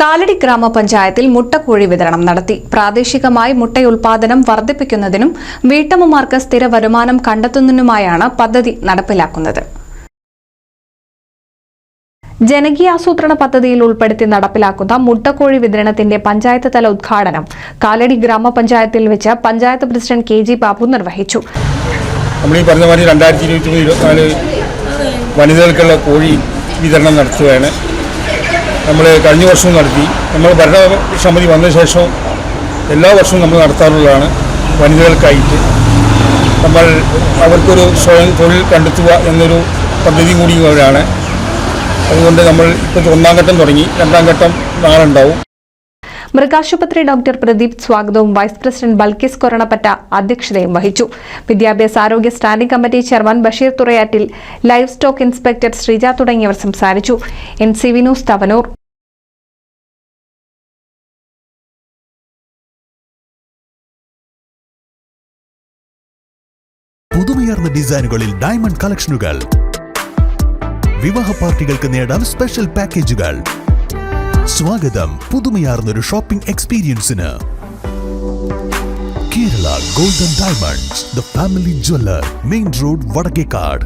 കാലടി ഗ്രാമപഞ്ചായത്തിൽ മുട്ടക്കോഴി വിതരണം നടത്തി. പ്രാദേശികമായി മുട്ടയുൽപാദനം വർദ്ധിപ്പിക്കുന്നതിനും വീട്ടമ്മമാർക്ക് സ്ഥിര വരുമാനം കണ്ടെത്തുന്നതിനുമായാണ് പദ്ധതി നടപ്പിലാക്കുന്നത്. ജനകീയാസൂത്രണ പദ്ധതിയിൽ ഉൾപ്പെടുത്തി നടപ്പിലാക്കുന്ന മുട്ടക്കോഴി വിതരണത്തിന്റെ പഞ്ചായത്ത് തല ഉദ്ഘാടനം കാലടി ഗ്രാമപഞ്ചായത്തിൽ വെച്ച് പഞ്ചായത്ത് പ്രസിഡന്റ് KG ബാബു നിർവഹിച്ചു. വനിതകൾക്കുള്ള കോഴി വിതരണം നടത്തുകയാണ്. നമ്മൾ കഴിഞ്ഞ വർഷവും നടത്തി. നമ്മൾ ഭരണസമിതി വന്ന ശേഷം എല്ലാ വർഷവും നമ്മൾ നടത്താറുള്ളതാണ്. വനിതകൾക്കായിട്ട് നമ്മൾ അവർക്കൊരു സ്വയം തൊഴിൽ കണ്ടെത്തുക എന്നൊരു പദ്ധതി കൂടി ഇവരാണ്. അതുകൊണ്ട് നമ്മൾ ഇപ്പോൾ 1ാം ഘട്ടം തുടങ്ങി, 2ാം ഘട്ടം നാളെ ഉണ്ടാവും. മൃഗാശുപത്രി ഡോക്ടർ പ്രദീപ് സ്വാഗതവും വൈസ് പ്രസിഡന്റ് ബൽക്കിസ് കൊറണപ്പറ്റ അധ്യക്ഷതയും വഹിച്ചു. വിദ്യാഭ്യാസാരോഗ്യ സ്റ്റാൻഡിംഗ് കമ്മിറ്റി ചെയർമാൻ ബഷീർ തുറയാറ്റിൽ, ലൈവ് സ്റ്റോക്ക് ഇൻസ്പെക്ടർ ശ്രീജ തുടങ്ങിയവർ സംസാരിച്ചു. NCV news Thavanur. പുതുമയാർന്ന ഡിസൈനുകളിൽ ഡയമണ്ട് കളക്ഷനുകൾ, വിവാഹ പാർട്ടികൾക്ക് നേടാൻ സ്പെഷ്യൽ പാക്കേജുകൾ. സ്വാഗതം പുതുമയാർന്നൊരു ഷോപ്പിംഗ് എക്സ്പീരിയൻസിന്. Kerala golden diamonds, the family jeweller, main road, Vadakkekad.